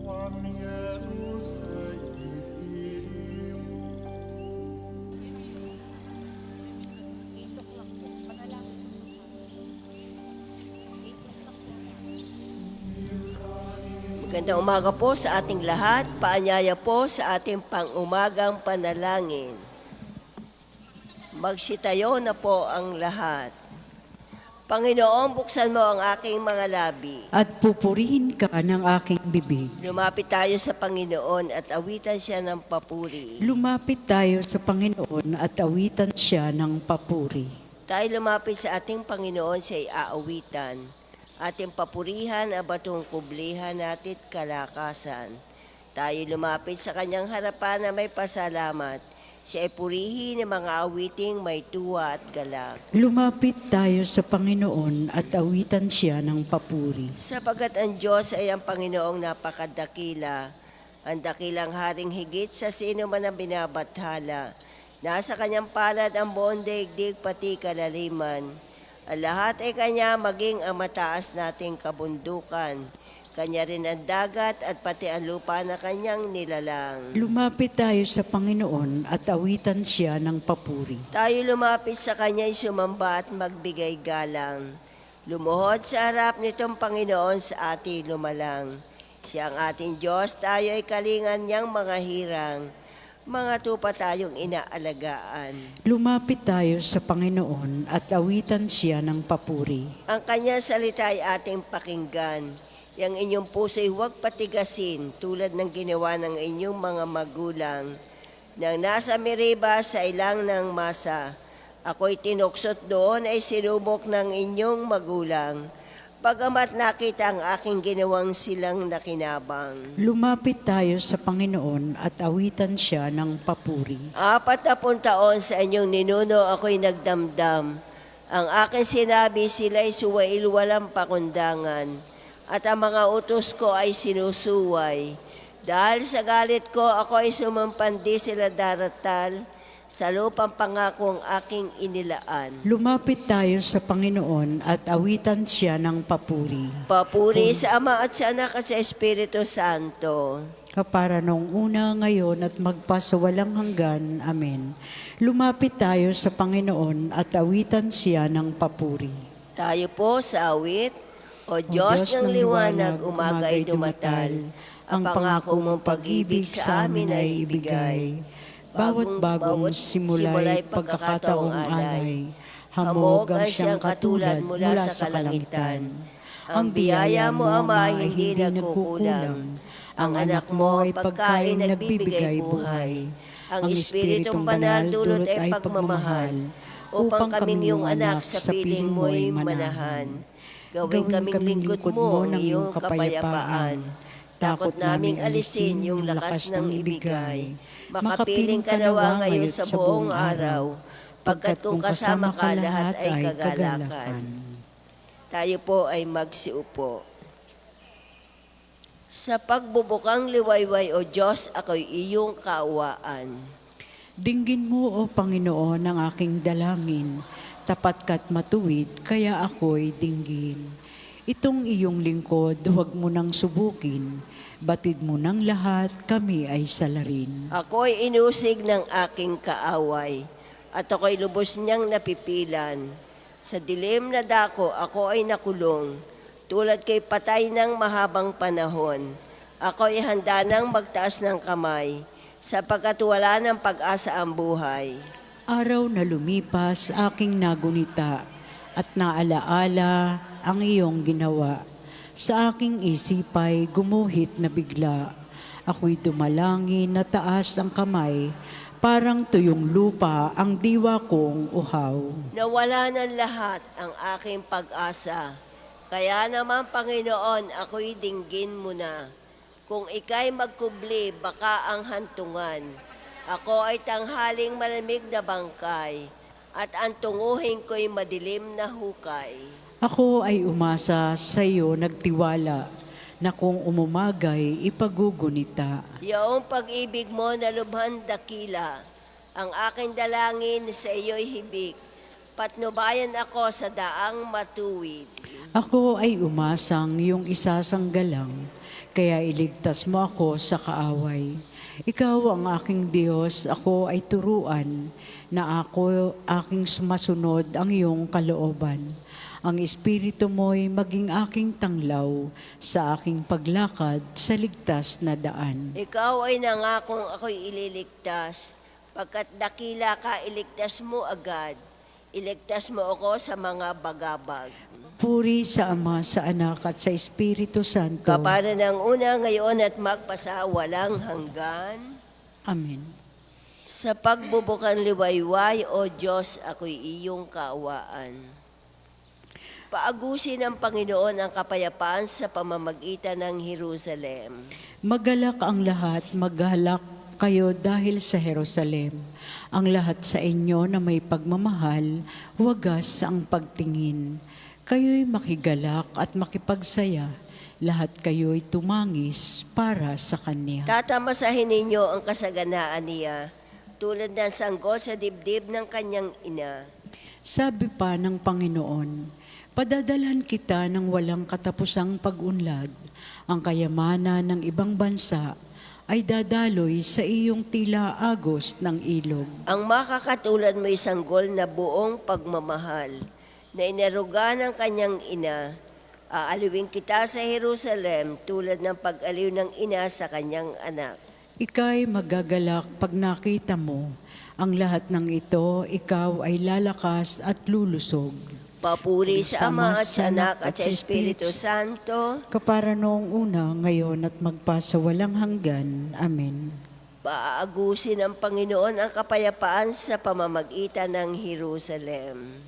Magandang umaga po sa ating lahat. Paanyaya po sa ating pang-umagang panalangin. Magsitayo na po ang lahat. Panginoon, buksan mo ang aking mga labi. At pupurihin ka ng aking bibig. Lumapit tayo sa Panginoon at awitan siya ng papuri. Lumapit tayo sa Panginoon at awitan siya ng papuri. Tayo lumapit sa ating Panginoon siya'y aawitan. Ating papurihan ang batong kublihan natit kalakasan. Tayo lumapit sa kanyang harapan na may pasalamat. Siya ay purihin ng mga awiting may tuwa at galak. Lumapit tayo sa Panginoon at awitan siya ng papuri. Sapagat ang Diyos ay ang Panginoong napakadakila, ang dakilang haring higit sa sino man ang binabathala. Nasa kanyang palad ang buong daigdig pati kalaliman. Ang lahat ay kanya maging ang mataas nating kabundukan. Kanya rin ang dagat at pati ang lupa na kanyang nilalang. Lumapit tayo sa Panginoon at awitan siya ng papuri. Tayo lumapit sa kanya'y sumamba at magbigay galang. Lumuhod sa harap nitong Panginoon sa ating lumalang. Siya ang ating Diyos, tayo ay kalingan niyang mga hirang. Mga tupa tayong inaalagaan. Lumapit tayo sa Panginoon at awitan siya ng papuri. Ang kanyang salita ay ating pakinggan. Yang inyong puso'y huwag patigasin tulad ng ginawa ng inyong mga magulang. Nang nasa Meriba sa ilang ng masa, ako'y tinuksot doon ay sinubok ng inyong magulang. Pagamat nakita ang aking ginawang silang nakinabang. Lumapit tayo sa Panginoon at awitan siya ng papuri. 40 taon sa inyong ninuno ako'y nagdamdam. Ang aking sinabi sila'y suwail walang pakundangan. At ang mga utos ko ay sinusuway. Dahil sa galit ko ako ay sumampandi sila daratal sa lupang pangakong aking inilaan. Lumapit tayo sa Panginoon at awitan siya ng papuri. Papuri sa Ama at sa Anak at sa Espiritu Santo. Kapara nung una, ngayon at magpasawalang hanggan. Amen. Lumapit tayo sa Panginoon at awitan siya ng papuri. Tayo po sa awit. O Diyos ng liwanag, umaga'y dumatal. Ang pangako mong pag-ibig sa amin ay ibigay. Bawat bagong simula'y pagkakataong alay. Hamog ang siyang katulad mula sa kalangitan. Ang biyaya mo, Ama, ay hindi nagkukulang. Ang anak mo ay pagkain nagbibigay buhay. Ang Espiritong Banal dulot ay pagmamahal, upang kaming iyong anak sa piling mo'y manahan. Gawin kaming lingkod mo ng iyong kapayapaan. Takot naming alisin yung lakas ng ibigay. Makapiling ka nawa ngayon sa buong araw, pagkat kung kasama ka lahat ay kagalakan. Tayo po ay magsiupo. Sa pagbubukang liwayway, O Diyos, ako'y iyong kaawaan. Dinggin mo, O Panginoon, ang aking dalangin. Tapat ka't matuwid, kaya ako'y dinggin. Itong iyong lingkod, huwag mo nang subukin. Batid mo ng lahat, kami ay salarin. Ako'y inusig ng aking kaaway, at ako'y lubos niyang napipilan. Sa dilim na dako, ako ay nakulong, tulad kay patay ng mahabang panahon. Ako'y handa nang magtaas ng kamay, sapagkat wala ng pag-asa ang buhay. Araw na lumipas, aking nagunita, at naalaala ang iyong ginawa. Sa aking isipay, gumuhit na bigla. Ako'y dumalangin na taas ang kamay, parang tuyong lupa ang diwa kong uhaw. Nawala ng lahat ang aking pag-asa. Kaya naman, Panginoon, ako'y dinggin mo na. Kung ika'y magkubli, baka ang hantungan. Ako ay tanghaling malamig na bangkay, at ang tunguhin ko'y madilim na hukay. Ako ay umasa sa iyo nagtiwala, na kung umumagay, ipagugunita. Iyong pag-ibig mo na lubhan dakila, ang aking dalangin sa iyo'y hibik. Patnubayan ako sa daang matuwid. Ako ay umasang iyong isasanggalang, kaya iligtas mo ako sa kaaway. Ikaw ang aking Diyos, ako ay turuan, na ako aking sumasunod ang iyong kalooban. Ang Espiritu mo'y maging aking tanglaw sa aking paglakad sa ligtas na daan. Ikaw ay nangakong ako'y ililigtas, pagkat dakila ka, iligtas mo agad. Iligtas mo ako sa mga bagabag. Puri sa Ama, sa Anak at sa Espiritu Santo. Kapana ng una, ngayon at magpasa walang hanggan. Amen. Sa pagbubukan liwayway, O Diyos, ako'y iyong kaawaan. Paagusin ng Panginoon ang kapayapaan sa pamamagitan ng Jerusalem. Magalak ang lahat, maghalak kayo dahil sa Jerusalem. Ang lahat sa inyo na may pagmamahal, wagas ang pagtingin. Kayo'y makigalak at makipagsaya. Lahat kayo'y tumangis para sa Kanya. Tatamasahin ninyo ang kasaganaan niya, tulad ng sanggol sa dibdib ng kanyang ina. Sabi pa ng Panginoon, padadalhan kita ng walang katapusang pag-unlad. Ang kayamanan ng ibang bansa ay dadaloy sa iyong tila agos ng ilog. Ang makakatulad mo isang gol na buong pagmamahal, na inaruga ng kanyang ina. Aaliwin kita sa Jerusalem tulad ng pag-aliw ng ina sa kanyang anak. Ika'y magagalak pag nakita mo. Ang lahat ng ito, ikaw ay lalakas at lulusog. Papuri sa Ama at sa Anak at sa Espiritu Santo. Kapara noong una, ngayon at magpasawalang hanggan. Amen. Paagusin ng Panginoon ang kapayapaan sa pamamagitan ng Jerusalem.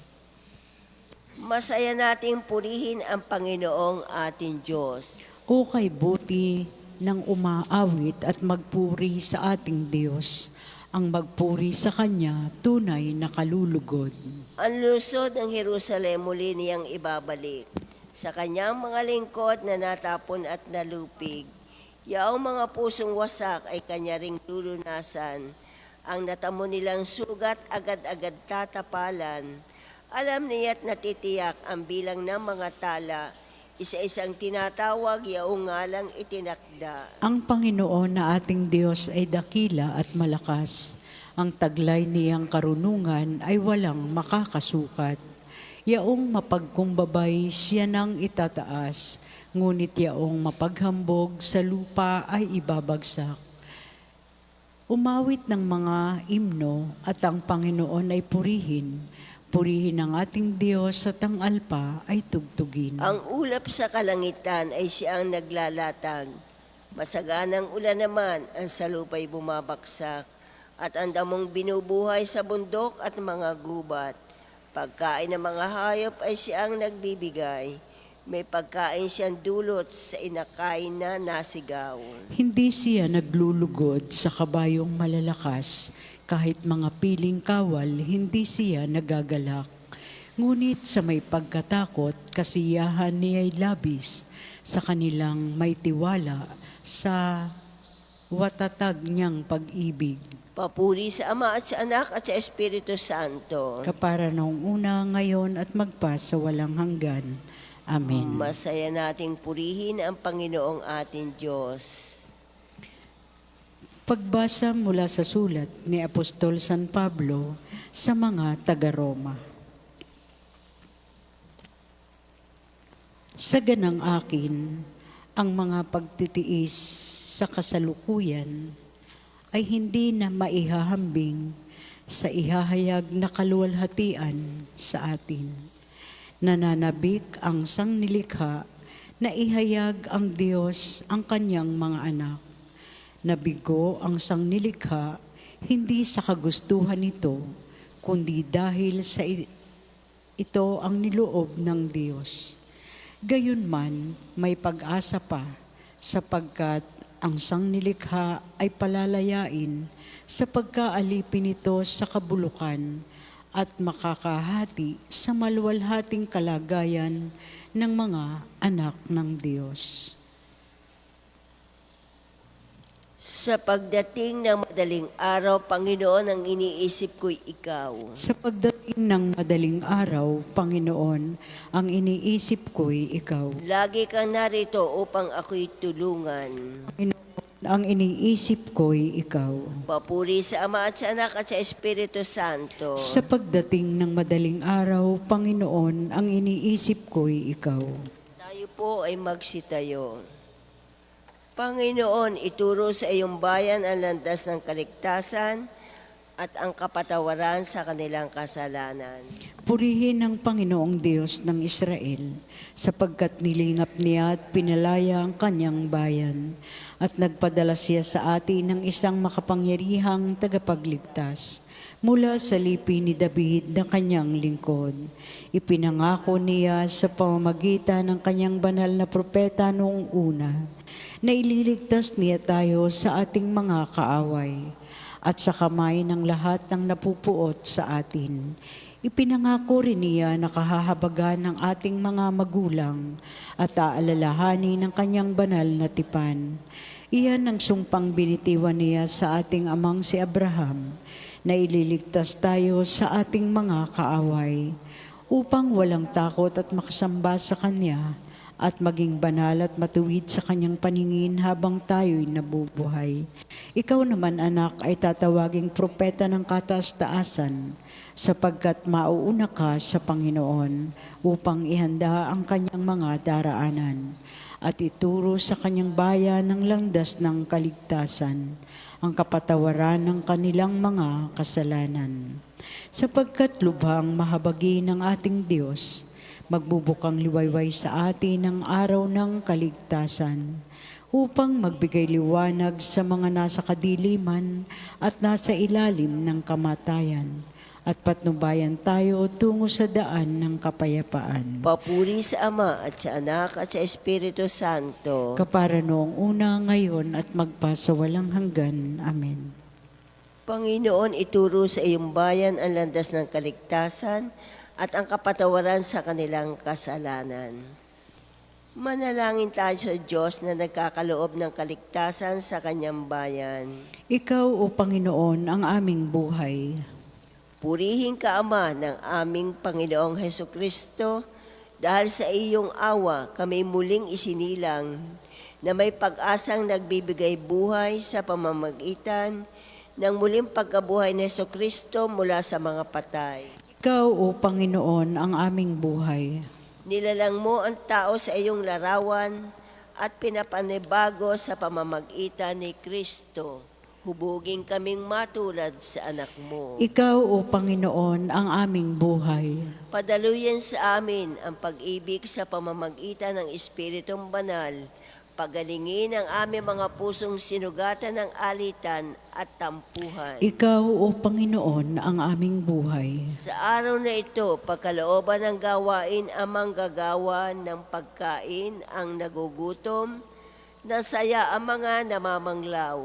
Masaya nating purihin ang Panginoong ating Diyos. O kay buti ng umaawit at magpuri sa ating Diyos. Ang magpuri sa Kanya, tunay na kalulugod. Ang lusod ng Jerusalem muli niyang ibabalik sa kanyang mga lingkod na natapon at nalupig. Yaong mga pusong wasak ay kanya ring lulunasan. Ang natamo nilang sugat agad-agad tatapalan. Alam niya't natitiyak ang bilang ng mga tala. Isa-isang tinatawag, yaong ngalang itinakda. Ang Panginoon na ating Diyos ay dakila at malakas. Ang taglay niyang karunungan ay walang makakasukat. Yaong mapagkumbabay siya nang itataas, ngunit yaong mapaghambog sa lupa ay ibabagsak. Umawit ng mga imno at ang Panginoon ay purihin. Purihin ang ating Diyos at ang alpa ay tugtugin. Ang ulap sa kalangitan ay siyang naglalatag. Masaganang ulan naman ang sa lupa'y bumabaksak. At ang damong binubuhay sa bundok at mga gubat. Pagkain ng mga hayop ay siyang nagbibigay. May pagkain siyang dulot sa inakain na nasigaw. Hindi siya naglulugod sa kabayong malalakas, kahit mga piling kawal, hindi siya nagagalak. Ngunit sa may pagkatakot, kasiyahan niya ay labis sa kanilang may tiwala sa watatag niyang pag-ibig. Papuri sa Ama at sa Anak at sa Espiritu Santo. Kapara noong una, ngayon at magpa sa walang hanggan. Amen. Masaya nating purihin ang Panginoong ating Diyos. Pagbasa mula sa sulat ni Apostol San Pablo sa mga taga-Roma. Sa ganang akin, ang mga pagtitiis sa kasalukuyan ay hindi na maihahambing sa ihahayag na kaluwalhatian sa atin. Nananabik ang sangnilikha na ihayag ang Diyos ang kanyang mga anak. Nabigo ang sangnilikha hindi sa kagustuhan nito, kundi dahil sa ito ang niloob ng Diyos. Gayunman, may pag-asa pa sapagkat ang sangnilikha ay palalayain sa pagkaalipin nito sa kabulukan at makakahati sa maluwalhating kalagayan ng mga anak ng Diyos. Sa pagdating ng madaling araw, Panginoon, ang iniisip ko'y ikaw. Sa pagdating ng madaling araw, Panginoon, ang iniisip ko'y ikaw. Lagi kang narito upang ako'y tulungan. Panginoon, ang iniisip ko'y ikaw. Papuri sa Ama at sa Anak at sa Espiritu Santo. Sa pagdating ng madaling araw, Panginoon, ang iniisip ko'y ikaw. Tayo po ay magsitayo. Panginoon, ituro sa iyong bayan ang landas ng kaligtasan at ang kapatawaran sa kanilang kasalanan. Purihin ang Panginoong Diyos ng Israel, sapagkat nilingap niya at pinalaya ang kanyang bayan, at nagpadala siya sa atin ng isang makapangyarihang tagapagligtas mula sa lipi ni David na kanyang lingkod. Ipinangako niya sa pamamagitan ng kanyang banal na propeta noong una, na ililigtas niya tayo sa ating mga kaaway at sa kamay ng lahat ng napupuot sa atin. Ipinangako rin niya na kahahabagan ng ating mga magulang at aalalahanin ng kanyang banal na tipan. Iyan ang sumpang binitiwan niya sa ating amang si Abraham, na ililigtas tayo sa ating mga kaaway, upang walang takot at makasamba sa Kanya, at maging banal at matuwid sa kanyang paningin habang tayo'y nabubuhay. Ikaw naman, anak, ay tatawaging propeta ng kataas-taasan, sapagkat mauuna ka sa Panginoon upang ihanda ang kanyang mga daraanan at ituro sa kanyang bayan ng landas ng kaligtasan, ang kapatawaran ng kanilang mga kasalanan. Sapagkat lubhang mahabagi ng ating Diyos, magbubukang liwayway sa atin ang araw ng kaligtasan, upang magbigay liwanag sa mga nasa kadiliman at nasa ilalim ng kamatayan, at patnubayan tayo tungo sa daan ng kapayapaan. Papuri sa Ama at sa Anak at sa Espiritu Santo. Kapara noong una, ngayon at magpasawalang hanggan. Amen. Panginoon, ituro sa iyong bayan ang landas ng kaligtasan at ang kapatawaran sa kanilang kasalanan. Manalangin tayo sa Diyos na nagkakaloob ng kaligtasan sa kanyang bayan. Ikaw, O Panginoon, ang aming buhay. Purihin ka, Ama, ng aming Panginoong Hesukristo, dahil sa iyong awa kami muling isinilang na may pag-asang nagbibigay buhay sa pamamagitan ng muling pagkabuhay ni Hesukristo mula sa mga patay. Ikaw, O Panginoon, ang aming buhay. Nilalang mo ang tao sa iyong larawan at pinapanibago sa pamamagitan ni Kristo. Hubugin kaming matulad sa anak mo. Ikaw, O Panginoon, ang aming buhay. Padaluyan sa amin ang pag-ibig sa pamamagitan ng Espiritong Banal. Pagalingin ang aming mga pusong sinugatan ng alitan at tampuhan. Ikaw, O Panginoon, ang aming buhay. Sa araw na ito, pagkalooban ng gawain ang manggagawa ng pagkain ang nagugutom, nasaya ang mga namamanglaw,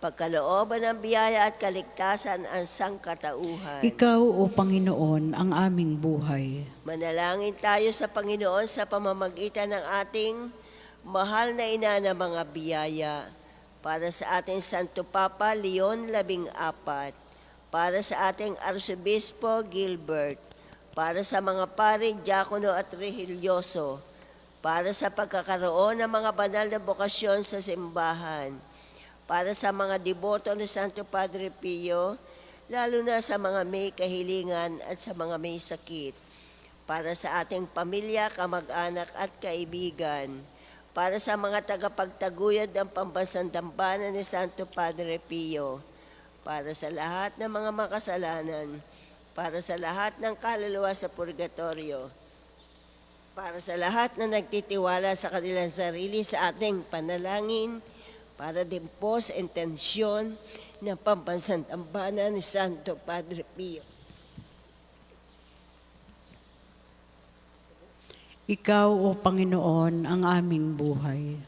pagkalooban ng biyaya at kaligtasan ang sangkatauhan. Ikaw, O Panginoon, ang aming buhay. Manalangin tayo sa Panginoon sa pamamagitan ng ating mahal na ina ng mga biyaya, para sa ating Santo Papa Leon 14, para sa ating Arsobispo Gilbert, para sa mga pari, diakono at religyoso, para sa pagkakaroon ng mga banal na bokasyon sa simbahan, para sa mga deboto ni Santo Padre Pio, lalo na sa mga may kahilingan at sa mga may sakit, para sa ating pamilya, kamag-anak at kaibigan, para sa mga tagapagtaguyod ng pambansang dambana ni Santo Padre Pio, para sa lahat ng mga makasalanan, para sa lahat ng kaluluwa sa purgatorio, para sa lahat na nagtitiwala sa kanilang sarili sa ating panalangin, para din po sa intensyon ng pambansang dambana ni Santo Padre Pio. Ikaw, O Panginoon, ang aming buhay.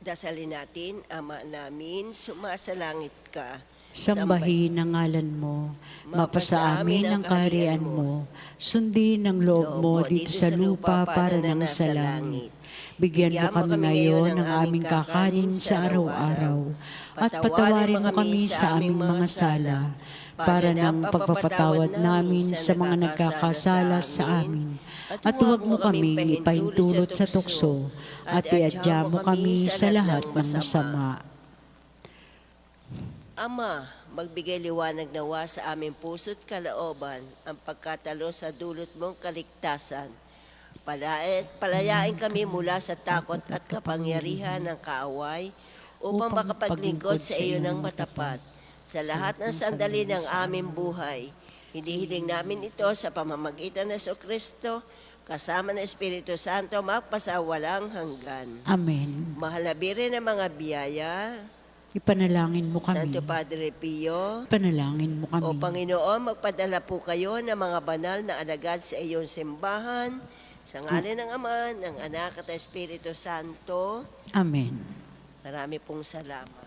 Dasalin natin, Ama namin, sumasalangit ka. Sambahin ang ngalan mo, mapasa amin ang kaharian mo, sundin ang loob mo dito sa lupa para nang sa langit. Bigyan mo kami ngayon ng aming kakanin sa araw-araw. At patawarin mo kami sa aming mga sala, para ng pagpapatawad namin sa mga nagkakasala sa amin. At huwag mo kaming ipahintulot sa tukso, at iadya mo kami sa lahat ng masama. Ama, magbigay liwanag nawa sa aming puso't kalooban ang pagkatalo sa dulot mong kaligtasan. Palayain kami mula sa takot at kapangyarihan ng kaaway upang makapaglingkod sa iyo ng matapat. Sa lahat ng sandali ng aming buhay, hinihiling namin ito sa pamamagitan ng Kristo, kasama ng Espiritu Santo, magpasawalang hanggan. Amen. Mahal na Birhen ng mga biyaya, Ipanalangin mo kami. Santo Padre Pio, Ipanalangin mo kami. o Panginoon, magpadala po kayo ng mga banal na alagad sa iyong simbahan, sa ngalan ng Ama, ng Anak at Espiritu Santo. Amen. Marami pong salamat.